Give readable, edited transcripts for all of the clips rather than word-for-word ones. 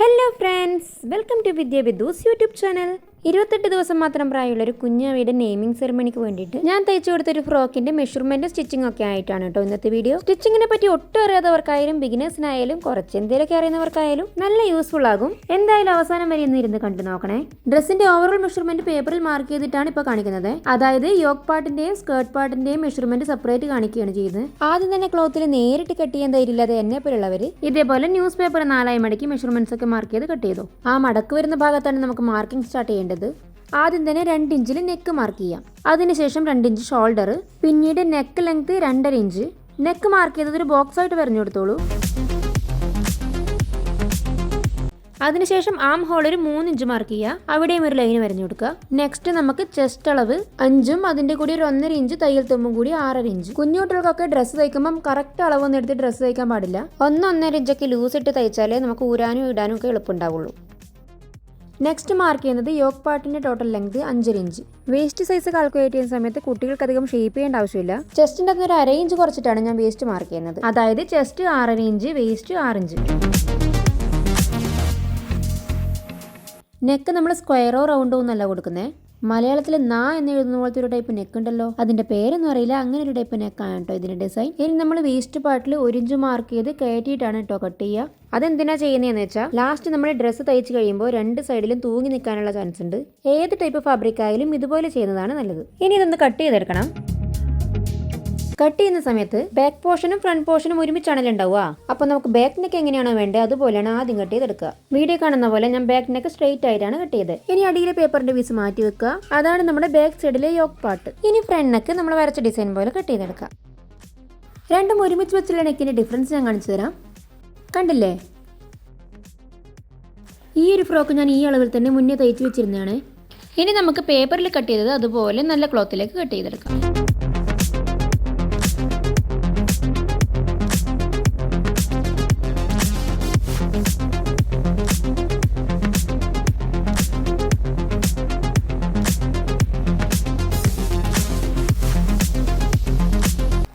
Hello friends, welcome to Vidya Vidus YouTube channel. 28 ദിവസം മാത്രം പ്രായമുള്ള ഒരു കുഞ്ഞാവിയുടെ നെയിമിംഗ് സെറമണിക്ക് വേണ്ടിയിട്ട് ഞാൻ തയ്ച്ചു കൊടുത്തൊരു ഫ്രോക്കിന്റെ മെഷർമെന്റ് സ്റ്റിച്ചിങ് ഒക്കെ ആയിട്ടാണ് കേട്ടോ ഇന്നത്തെ വീഡിയോ. സ്റ്റിച്ചിങ്ങിനെ പറ്റി ഒട്ടും അറിയാത്തവർക്കായാലും ബിഗിനേഴ്സിനായാലും കുറച്ച് എന്തെങ്കിലുമൊക്കെ അറിയുന്നവർക്കായാലും നല്ല യൂസ്ഫുൾ ആകും. എന്തായാലും അവസാനം വരെ ഇരുന്ന് കണ്ടു നോക്കണേ. ഡ്രസ്സിന്റെ ഓവറോൾ മെഷർമെന്റ് പേപ്പറിൽ മാർക്ക് ചെയ്തിട്ടാണ് ഇപ്പോൾ കാണിക്കുന്നത്. അതായത് യോക്ക് പാർട്ടിന്റെയും സ്കേർട്ട് പാർട്ടിന്റെയും മെഷർമെന്റ് സെപ്പറേറ്റ് കാണിക്കുകയാണ് ചെയ്യുന്നത്. ആദ്യം തന്നെ ക്ലോത്തിൽ നേരിട്ട് കട്ട് ചെയ്യാൻ ധൈര്യമില്ലാതെ എന്നെ പോലുള്ളവർ ഇതേപോലെ ന്യൂസ് പേപ്പർ 4 മടക്കി മെഷർമെന്റ്സ് ഒക്കെ മാർക്ക് ചെയ്ത് കട്ട് ചെയ്തു. ആ മടക്ക് വരുന്ന ഭാഗത്താണ് നമുക്ക് മാർക്കിംഗ് സ്റ്റാർട്ട് ചെയ്യേണ്ടത്. ആദ്യം തന്നെ 2 ഇഞ്ചിൽ നെക്ക് മാർക്ക് ചെയ്യാം. അതിനുശേഷം 2 ഇഞ്ച് ഷോൾഡർ, പിന്നീട് neck length 2.5 inch. Neck mark ചെയ്തത് ഒരു ബോക്സ് ആയിട്ട് വരഞ്ഞു കൊടുത്തോളൂ. അതിനുശേഷം ആം ഹോൾ ഒരു 3 ഇഞ്ച് മാർക്ക് ചെയ്യുക. അവിടെയും ഒരു ലൈൻ വരഞ്ഞു കൊടുക്കുക. നെക്സ്റ്റ് നമുക്ക് ചെസ്റ്റ് അളവ് 5ഉം അതിന്റെ കൂടി ഒരു 1.5 ഇഞ്ച് തയ്യൽ തുമ്പും കൂടി 6.5 ഇഞ്ച്. കുഞ്ഞുകുട്ടികൾക്കൊക്കെ ഡ്രസ്സ് തയ്ക്കുമ്പോൾ കറക്റ്റ് അളവൊന്നും എടുത്ത് ഡ്രസ്സ് തയ്ക്കാൻ പാടില്ല. 1-1.5 ഇഞ്ചൊക്കെ ലൂസ് ഇട്ട് തയ്ച്ചാലേ നമുക്ക് ഊരാനും ഇടാനും ഒക്കെ എളുപ്പമുണ്ടാവുള്ളൂ. നെക്സ്റ്റ് മാർക്ക് ചെയ്യുന്നത് യോക്ക് പാർട്ടിന്റെ total length 5.5 inch. Waist size calculate ചെയ്യുന്ന സമയത്ത് കുട്ടികൾക്ക് അധികം ഷേപ്പ് ചെയ്യേണ്ട ആവശ്യമില്ല. ചെസ്റ്റിന്റെ അകത്ത് ഒരു 1/2 ഇഞ്ച് കുറച്ചിട്ടാണ് ഞാൻ വേസ്റ്റ് മാർക്ക് ചെയ്യുന്നത്. അതായത് chest 6.5 inch, waste 6 inch. Neck നമ്മൾ സ്ക്വയറോ റൗണ്ടോ ഒന്നല്ല കൊടുക്കുന്നത്. മലയാളത്തിൽ നാ എന്ന് എഴുതുന്ന പോലത്തെ ഒരു ടൈപ്പ് നെക്ക് ഉണ്ടല്ലോ, അതിന്റെ പേരൊന്നും അറിയില്ല, അങ്ങനെ ഒരു ടൈപ്പ് നെക്കാണ് കേട്ടോ ഇതിന്റെ ഡിസൈൻ. ഇനി നമ്മൾ വേസ്റ്റ് പാർട്ടിൽ 1 ഇഞ്ച് മാർക്ക് ചെയ്ത് കയറ്റിയിട്ടാണ് കേട്ടോ കട്ട് ചെയ്യുക. അതെന്തിനാ ചെയ്യുന്നതെന്ന് വെച്ചാൽ ലാസ്റ്റ് നമ്മൾ ഡ്രസ്സ് തയ്ച്ച് കഴിയുമ്പോൾ 2 സൈഡിലും തൂങ്ങി നിൽക്കാനുള്ള ചാൻസ് ഉണ്ട്. ഏത് ടൈപ്പ് ഫാബ്രിക് ആയാലും ഇതുപോലെ ചെയ്യുന്നതാണ് നല്ലത്. ഇനി ഇതൊന്ന് കട്ട് ചെയ്തെടുക്കണം. കട്ട് ചെയ്യുന്ന സമയത്ത് ബാക്ക് പോർഷനും ഫ്രണ്ട് പോർഷനും ഒരുമിച്ചാണല്ലോ ഉണ്ടാവുക. അപ്പോൾ നമുക്ക് ബാക്ക് നെക്ക് എങ്ങനെയാണോ വേണ്ടത് അതുപോലെയാണ് ആദ്യം കട്ട് ചെയ്തെടുക്കുക. വീഡിയോ കാണുന്ന പോലെ ഞാൻ ബാക്ക് നെക്ക് സ്ട്രെയിറ്റ് ആയിട്ടാണ് കട്ട് ചെയ്തത്. ഇനി അടിയിലെ പേപ്പറിന്റെ പീസ് മാറ്റി വെക്കുക. അതാണ് നമ്മുടെ ബാക്ക് സൈഡിലെ യോക്ക് പാർട്ട്. ഇനി ഫ്രണ്ട് നെക്ക് നമ്മൾ വരച്ച ഡിസൈൻ പോലെ കട്ട് ചെയ്തെടുക്കുക. രണ്ടും ഒരുമിച്ച് വെച്ചുള്ള നെക്കിന്റെ ഡിഫറൻസ് ഞാൻ കാണിച്ചു തരാം. കണ്ടില്ലേ? ഈ ഒരു ഫ്രോക്ക് ഞാൻ ഈ അളവിൽ തന്നെ മുന്നേ തയ്ച്ചു വെച്ചിരുന്നതാണ്. ഇനി നമുക്ക് പേപ്പറിൽ കട്ട് ചെയ്തത് അതുപോലെ നല്ല ക്ലോത്തിലേക്ക് കട്ട് ചെയ്തെടുക്കാം.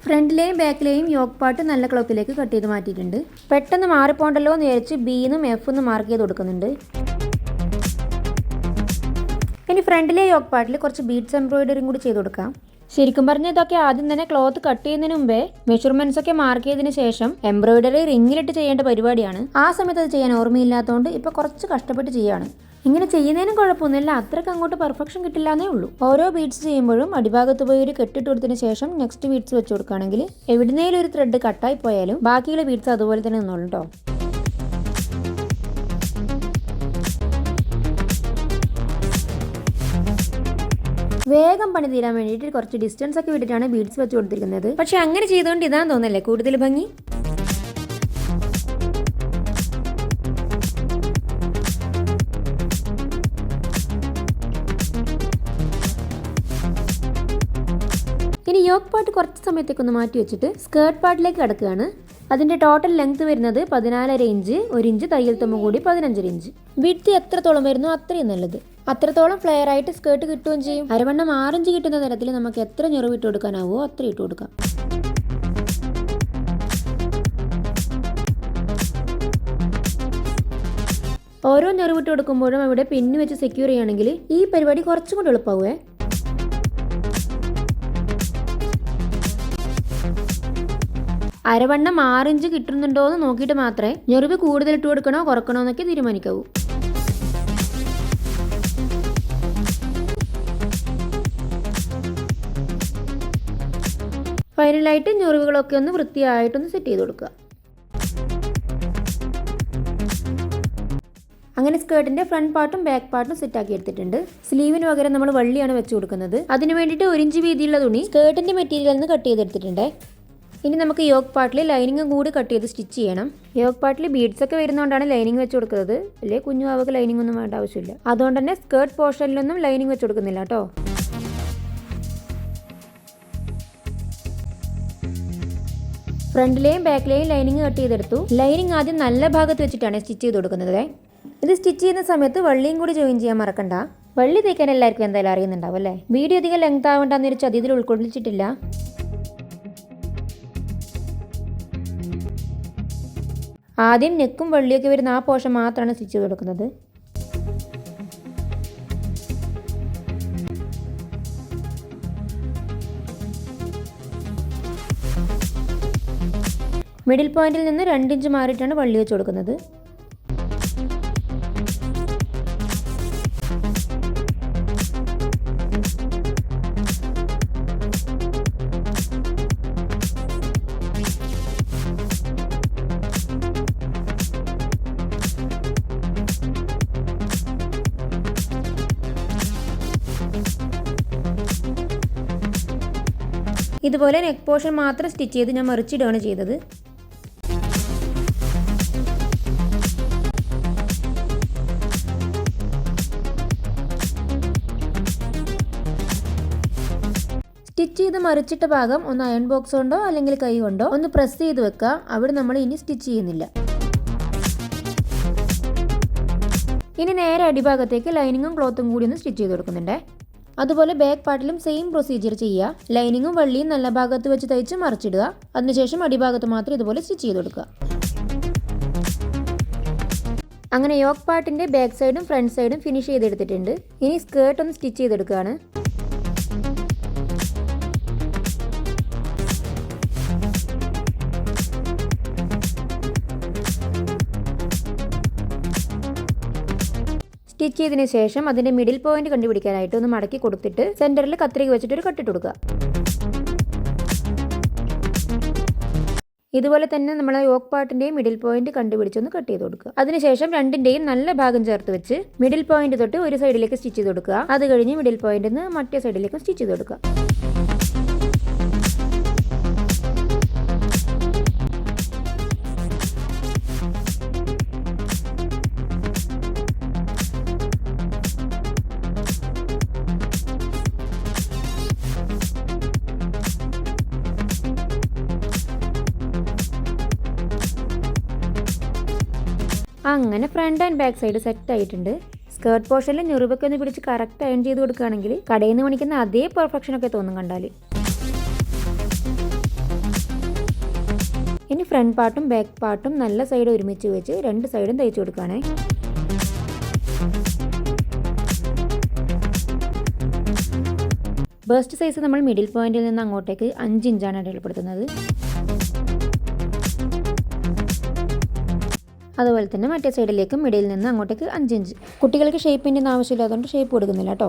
ഫ്രണ്ടിലെയും ബാക്കിലെയും യോക്ക് പാർട്ട് നല്ല ക്ലോത്തിലേക്ക് കട്ട് ചെയ്ത് മാറ്റിയിട്ടുണ്ട്. പെട്ടെന്ന് മാറിപ്പോണ്ടല്ലോ എന്ന് വിചാരിച്ച് ബിന്നും എഫും മാർക്ക് ചെയ്ത് കൊടുക്കുന്നുണ്ട്. ഇനി ഫ്രണ്ടിലെ യോക്ക് പാർട്ടിൽ കുറച്ച് ബീഡ്സ് എംബ്രോയിഡറിയും കൂടി ചെയ്ത് കൊടുക്കാം. ശരിക്കും പറഞ്ഞാൽ ഇതൊക്കെ ആദ്യം തന്നെ ക്ലോത്ത് കട്ട് ചെയ്യുന്നതിന് മുമ്പേ മെഷർമെന്റ്സ് ഒക്കെ മാർക്ക് ചെയ്തതിന് ശേഷം എംബ്രോയിഡറി റിങ്ങിലിട്ട് ചെയ്യേണ്ട പരിപാടിയാണ്. ആ സമയത്ത് അത് ചെയ്യാൻ ഓർമ്മയില്ലാത്തതുകൊണ്ട് ഇപ്പോൾ കുറച്ച് കഷ്ടപ്പെട്ട് ചെയ്യാണ്. ഇങ്ങനെ ചെയ്യുന്നതിനും കുഴപ്പമൊന്നുമില്ല, അത്രയ്ക്ക് അങ്ങോട്ട് പെർഫെക്ഷൻ കിട്ടില്ല എന്നേ ഉള്ളൂ. ഓരോ ബീഡ്സ് ചെയ്യുമ്പോഴും അടിഭാഗത്ത് പോയി ഒരു കെട്ടിട്ട് കൊടുത്തതിന് ശേഷം നെക്സ്റ്റ് ബീഡ്സ് വെച്ച് കൊടുക്കുകയാണെങ്കിൽ എവിടുന്നേലും ഒരു ത്രെഡ് കട്ടായി പോയാലും ബാക്കിയുള്ള ബീഡ്സ് അതുപോലെ തന്നെ നിന്നോളും കേട്ടോ. വേഗം പണി തീരാൻ വേണ്ടിയിട്ട് കുറച്ച് ഡിസ്റ്റൻസ് ഒക്കെ വിട്ടിട്ടാണ് ബീഡ്സ് വെച്ച് കൊടുത്തിരിക്കുന്നത്. പക്ഷെ അങ്ങനെ ചെയ്തുകൊണ്ട് ഇതാന്ന് തോന്നല്ലേ കൂടുതൽ ഭംഗി. ഇനി യോക്ക് പാർട്ട് കുറച്ച് സമയത്തേക്കൊന്ന് മാറ്റി വെച്ചിട്ട് സ്കേർട്ട് പാർട്ടിലേക്ക് കിടക്കുകയാണ്. അതിന്റെ ടോട്ടൽ ലെങ്ത് വരുന്നത് 14.5 ഇഞ്ച്, 1 ഇഞ്ച് തയ്യൽ തുമ്പ് കൂടി 15 ഇഞ്ച്. വിഡ്ത്ത് എത്രത്തോളം വരുന്നു അത്രയും നല്ലത്. അത്രത്തോളം ഫ്ലെയർ ആയിട്ട് സ്കേർട്ട് കിട്ടുകയും ചെയ്യും. അരവണ്ണം 6 ഇഞ്ച് കിട്ടുന്ന തരത്തിൽ നമുക്ക് എത്ര ഞെറിവ് ഇട്ട് കൊടുക്കാനാവോ അത്ര ഇട്ട് കൊടുക്കാം. ഓരോ ഞെറിവിട്ട് കൊടുക്കുമ്പോഴും അവിടെ പിന്ന് വെച്ച് സെക്യൂർ ചെയ്യുകയാണെങ്കിൽ ഈ പരിപാടി കുറച്ചും കൂടി എളുപ്പമാവേ. അരവണ്ണം 6 ഇഞ്ച് കിട്ടുന്നുണ്ടോ എന്ന് നോക്കിയിട്ട് മാത്രമേ ഞെറിവ് കൂടുതൽ ഇട്ട് കൊടുക്കണോ കുറക്കണോ എന്നൊക്കെ തീരുമാനിക്കാവൂ. ഫൈനലായിട്ട് ഞെറിവുകളൊക്കെ ഒന്ന് വൃത്തിയായിട്ടൊന്ന് സെറ്റ് ചെയ്ത് കൊടുക്കുക. അങ്ങനെ സ്കേർട്ടിന്റെ ഫ്രണ്ട് പാർട്ടും ബാക്ക് പാർട്ടും സെറ്റ് ആക്കി എടുത്തിട്ടുണ്ട്. സ്ലീവിന് പകരം നമ്മൾ വള്ളിയാണ് വെച്ച് കൊടുക്കുന്നത്. അതിന് വേണ്ടിയിട്ട് 1 ഇഞ്ച് വീതിയുള്ള തുണി സ്കേർട്ടിന്റെ മെറ്റീരിയലിൽ നിന്ന് കട്ട് ചെയ്തെടുത്തിട്ടുണ്ട്. ഇനി നമുക്ക് യോക്ക് പാർട്ടിൽ ലൈനിങ്ങും കൂടി കട്ട് ചെയ്ത് സ്റ്റിച്ച് ചെയ്യണം. യോക്ക് പാർട്ടിൽ ബീഡ്സ് ഒക്കെ വരുന്നതുകൊണ്ടാണ് ലൈനിങ് വെച്ച് കൊടുക്കുന്നത്. അല്ലേ കുഞ്ഞു അവർക്ക് ലൈനിങ് ഒന്നും വേണ്ട ആവശ്യമില്ല. അതുകൊണ്ട് തന്നെ സ്കേർട്ട് പോർഷനിലൊന്നും ലൈനിങ് വെച്ച് കൊടുക്കുന്നില്ല കേട്ടോ. ഫ്രണ്ടിലെയും ബാക്കിലെയും ലൈനിങ് കട്ട് ചെയ്തെടുത്തു. ലൈനിങ് ആദ്യം നല്ല ഭാഗത്ത് വെച്ചിട്ടാണ് സ്റ്റിച്ച് ചെയ്ത് കൊടുക്കുന്നത്. ഇത് സ്റ്റിച്ച് ചെയ്യുന്ന സമയത്ത് വള്ളിയും കൂടി ജോയിൻ ചെയ്യാൻ മറക്കണ്ട. വള്ളി തയ്ക്കാൻ എല്ലാവർക്കും എന്തായാലും അറിയുന്നുണ്ടാവും അല്ലേ. വീഡിയോ അധികം ലെങ്ത് ആവേണ്ടെന്ന് ഒരു ചതിയിൽ ആദ്യം നെക്കും വള്ളിയൊക്കെ വരുന്ന ആ പോർഷൻ മാത്രമാണ് സ്റ്റിച്ച് ചെയ്ത് കൊടുക്കുന്നത്. മിഡിൽ പോയിന്റിൽ നിന്ന് 2 ഇഞ്ച് മാറിയിട്ടാണ് വള്ളി വെച്ച് കൊടുക്കുന്നത്. ഇതുപോലെ നെക്ക് പോർഷൻ മാത്രം സ്റ്റിച്ച് ചെയ്ത് ഞാൻ മറിച്ചിടുകയാണ് ചെയ്തത്. സ്റ്റിച്ച് ചെയ്ത് മറിച്ചിട്ട ഭാഗം ഒന്ന് അയൺ ബോക്സ് കൊണ്ടോ അല്ലെങ്കിൽ കൈ കൊണ്ടോ ഒന്ന് പ്രസ് ചെയ്ത് വെക്കുക. അവിടെ നമ്മൾ ഇനി സ്റ്റിച്ച് ചെയ്യുന്നില്ല. ഇനി നേരെ അടിഭാഗത്തേക്ക് ലൈനിങ്ങും ക്ലോത്തും കൂടി ഒന്ന് സ്റ്റിച്ച് ചെയ്ത് കൊടുക്കുന്നുണ്ട്. അതുപോലെ ബാക്ക് പാർട്ടിലും സെയിം പ്രൊസീജിയർ ചെയ്യുക. ലൈനിങ്ങും വള്ളിയും നല്ല ഭാഗത്ത് വെച്ച് തയ്ച്ച് മറിച്ചിടുക. അതിനുശേഷം അടിഭാഗത്ത് മാത്രം ഇതുപോലെ സ്റ്റിച്ച് ചെയ്ത് കൊടുക്കുക. അങ്ങനെ യോക്ക് പാർട്ടിൻ്റെ ബാക്ക് സൈഡും ഫ്രണ്ട് സൈഡും ഫിനിഷ് ചെയ്തെടുത്തിട്ടുണ്ട്. ഇനി സ്കേർട്ട് ഒന്ന് സ്റ്റിച്ച് ചെയ്തെടുക്കുകയാണ്. സ്റ്റിച്ച് ചെയ്തതിന് ശേഷം അതിൻ്റെ മിഡിൽ പോയിന്റ് കണ്ടുപിടിക്കാനായിട്ട് ഒന്ന് മടക്കി കൊടുത്തിട്ട് സെൻറ്ററിൽ കത്രിക വെച്ചിട്ട് ഒരു കട്ടിട്ട് കൊടുക്കുക. ഇതുപോലെ തന്നെ നമ്മൾ യോക്ക് പാർട്ടിൻ്റെയും മിഡിൽ പോയിന്റ് കണ്ടുപിടിച്ചൊന്ന് കട്ട് ചെയ്ത് കൊടുക്കുക. അതിനുശേഷം രണ്ടിൻ്റെയും നല്ല ഭാഗം ചേർത്ത് വെച്ച് മിഡിൽ പോയിന്റ് തൊട്ട് ഒരു സൈഡിലേക്ക് സ്റ്റിച്ച് ചെയ്ത് കൊടുക്കുക. അത് കഴിഞ്ഞ് മിഡിൽ പോയിന്റിൽ നിന്ന് മറ്റേ സൈഡിലേക്ക് സ്റ്റിച്ച് ചെയ്ത് കൊടുക്കുക. അങ്ങനെ front and back side set ആയിട്ടുണ്ട്. സ്കേർട്ട് പോർഷനിൽ ഞെറുവൊക്കെ ഒന്ന് പിടിച്ച് കറക്റ്റ് അയൺ ചെയ്ത് കൊടുക്കുകയാണെങ്കിൽ കടയിൽ നിന്ന് മേടിക്കുന്ന അതേ പെർഫെക്ഷനൊക്കെ തോന്നും കണ്ടാൽ. ഇനി ഫ്രണ്ട് പാർട്ടും ബാക്ക് പാർട്ടും നല്ല സൈഡ് ഒരുമിച്ച് വെച്ച് 2 സൈഡും തയ്ച്ചു കൊടുക്കുകയാണേ. ബസ്റ്റ് സൈസ് നമ്മൾ മിഡിൽ പോയിന്റിൽ നിന്ന് അങ്ങോട്ടേക്ക് 5 ഇഞ്ചാണ് അടയാളപ്പെടുത്തുന്നത്. അതുപോലെ തന്നെ മറ്റേ സൈഡിലേക്കും മിഡിൽ നിന്ന് അങ്ങോട്ടേക്ക് 5 ഇഞ്ച്. കുട്ടികൾക്ക് ഷേപ്പിൻ്റെ ഒന്നും ആവശ്യമില്ലാത്തതുകൊണ്ട് ഷേപ്പ് കൊടുക്കുന്നില്ല കേട്ടോ.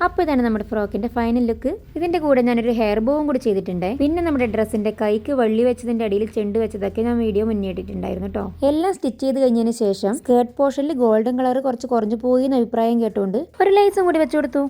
അപ്പോൾ ഇതാണ് നമ്മുടെ ഫ്രോക്കിൻ്റെ ഫൈനൽ ലുക്ക്. ഇതിൻ്റെ കൂടെ ഞാനൊരു ഹെയർ ബോവും കൂടി ചെയ്തിട്ടുണ്ട്. പിന്നെ നമ്മുടെ ഡ്രസ്സിൻ്റെ കൈക്ക് വള്ളി വെച്ചതിൻ്റെ അടിയിൽ ചെണ്ട് വെച്ചതൊക്കെ ഞാൻ വീഡിയോ മുന്നേ ഇട്ടിട്ടുണ്ടായിരുന്നു കേട്ടോ. എല്ലാം സ്റ്റിച്ച് ചെയ്ത് കഴിഞ്ഞതിന് ശേഷം സ്കേർട്ട് പോർഷനിൽ ഗോൾഡൻ കളർ കുറച്ച് കുറഞ്ഞു പോയി എന്ന് അഭിപ്രായം കേട്ടുകൊണ്ട് ഒരു ലൈസും കൂടി വെച്ചു കൊടുത്തു.